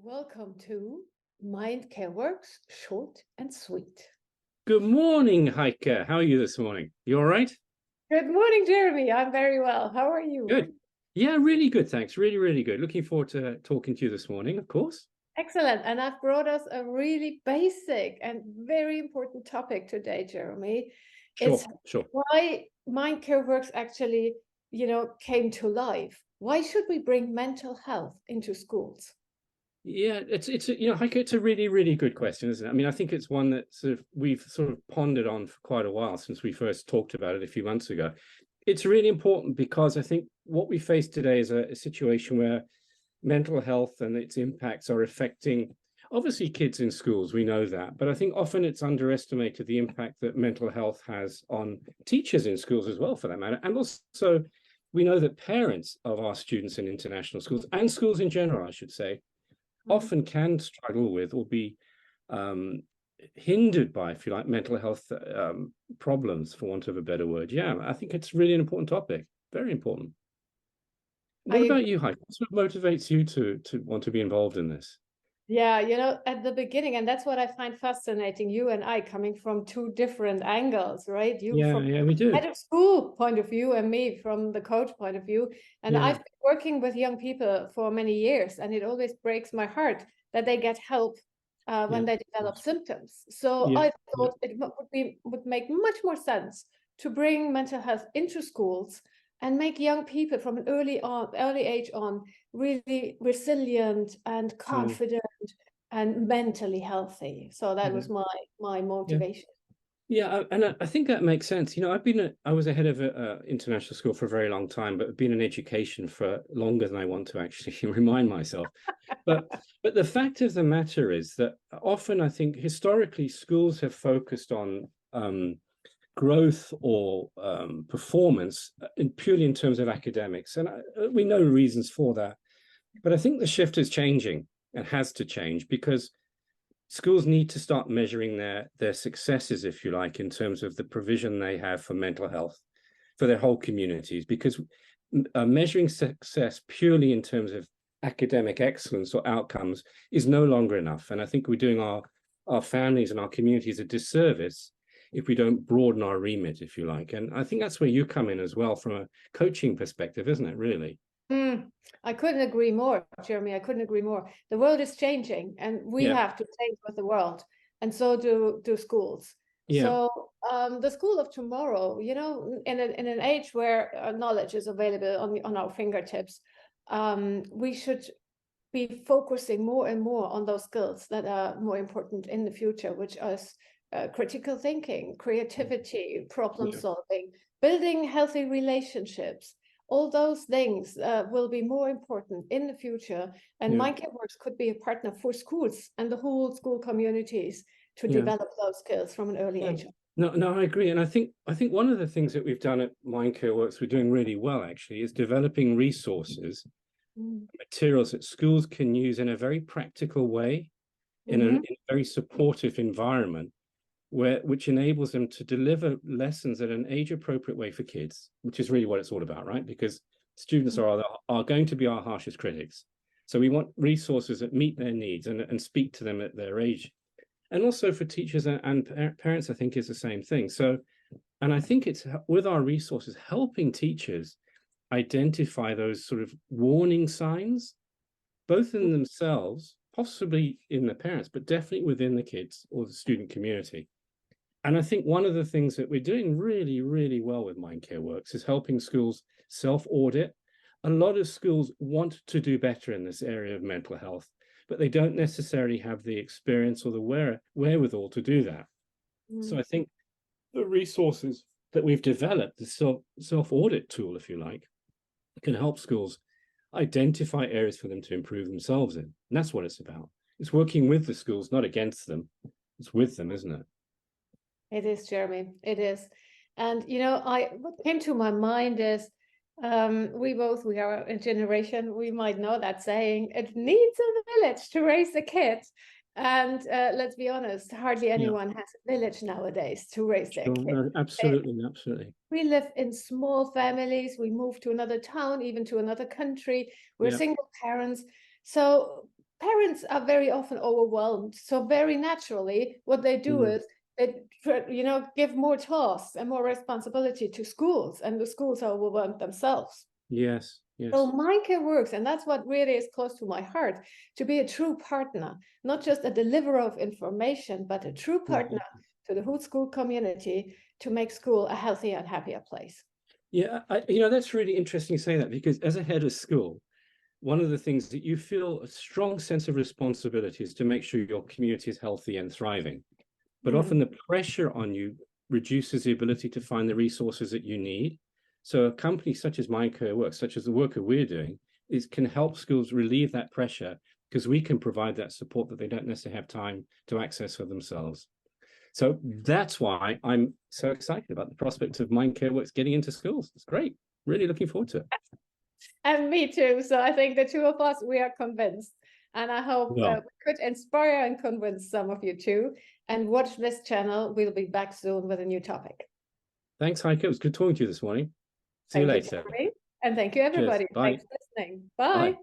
Welcome to MindCareWorks, short and sweet. Good morning, Heike. How are you this morning? You all right? Good morning, Jeremy. I'm very well. How are you? Good. Yeah, really good, thanks. Really, really good. Looking forward to talking to you this morning, of course. Excellent. And I've brought us a really basic and very important topic today, Jeremy. It's Sure. why MindCareWorks actually, came to life. Why should we bring mental health into schools? Yeah, Heike, it's a really, really good question, isn't it? I mean, I think it's one that we've sort of pondered on for quite a while since we first talked about it a few months ago. It's really important because I think what we face today is a situation where mental health and its impacts are affecting, obviously, kids in schools. We know that, but I think often it's underestimated the impact that mental health has on teachers in schools as well, for that matter. And also, we know that parents of our students in international schools and schools in general, I should say, often can struggle with or be hindered by, if you like, mental health problems, for want of a better word. Yeah, I think it's really an important topic. Very important. What about you, Heike? What motivates you to want to be involved in this? Yeah, at the beginning, and that's what I find fascinating, you and I coming from two different angles, right? You Yeah, from we do. head of school point of view and me from the coach point of view. And Yeah. I've been working with young people for many years, and it always breaks my heart that they get help when they develop symptoms. So I thought it would make much more sense to bring mental health into schools and make young people from an early age on really resilient and confident and mentally healthy. So that was my motivation. Yeah, and I think that makes sense. You know, I was a head of an international school for a very long time, but I've been in education for longer than I want to actually remind myself. But the fact of the matter is that often I think historically schools have focused on growth or performance purely in terms of academics, and we know reasons for that. But I think the shift is changing and has to change because schools need to start measuring their successes, if you like, in terms of the provision they have for mental health for their whole communities, because measuring success purely in terms of academic excellence or outcomes is no longer enough. And I think we're doing our families and our communities a disservice if we don't broaden our remit, if you like. And I think that's where you come in as well from a coaching perspective, isn't it, really? I couldn't agree more, Jeremy. I couldn't agree more. The world is changing and we have to change with the world. And so do schools. Yeah. So the school of tomorrow, in an age where knowledge is available on our fingertips, we should be focusing more and more on those skills that are more important in the future, which is critical thinking, creativity, problem solving, building healthy relationships. All those things will be more important in the future. And MindCareWorks could be a partner for schools and the whole school communities to develop those skills from an early age. No, I agree. And I think one of the things that we've done at MindCareWorks, we're doing really well, actually, is developing resources, materials that schools can use in a very practical way, in a very supportive environment, which enables them to deliver lessons in an age-appropriate way for kids, which is really what it's all about, right? Because students are going to be our harshest critics. So we want resources that meet their needs and speak to them at their age. And also for teachers and parents, I think is the same thing. So, and I think it's with our resources, helping teachers identify those sort of warning signs, both in themselves, possibly in the parents, but definitely within the kids or the student community. And I think one of the things that we're doing really, really well with MindCareWorks is helping schools self-audit. A lot of schools want to do better in this area of mental health, but they don't necessarily have the experience or the wherewithal to do that. So I think the resources that we've developed, the self-audit tool, if you like, can help schools identify areas for them to improve themselves in. And that's what it's about. It's working with the schools, not against them. It's with them, isn't it? It is, Jeremy. It is. And, what came to my mind is we are a generation, we might know that saying, it needs a village to raise a kid. And let's be honest, hardly anyone has a village nowadays to raise their kid. No, absolutely. We live in small families. We move to another town, even to another country. We're single parents. So parents are very often overwhelmed. So very naturally, what they do is they, give more tasks and more responsibility to schools, and the schools are overwhelmed themselves. Yes. So MindCareWorks, and that's what really is close to my heart, to be a true partner, not just a deliverer of information, but a true partner to the whole school community to make school a healthier and happier place. Yeah, that's really interesting you say that, because as a head of school, one of the things that you feel a strong sense of responsibility is to make sure your community is healthy and thriving. But often the pressure on you reduces the ability to find the resources that you need. So a company such as MindCareWorks, such as the work that we're doing, can help schools relieve that pressure, because we can provide that support that they don't necessarily have time to access for themselves. So that's why I'm so excited about the prospect of MindCareWorks getting into schools. It's great. Really looking forward to it. And me too. So I think the two of us, we are convinced. And I hope we could inspire and convince some of you too. And watch this channel. We'll be back soon with a new topic. Thanks, Heike. It was good talking to you this morning. See you later. And thank you, everybody. Cheers. Bye. Thanks for listening. Bye. Bye.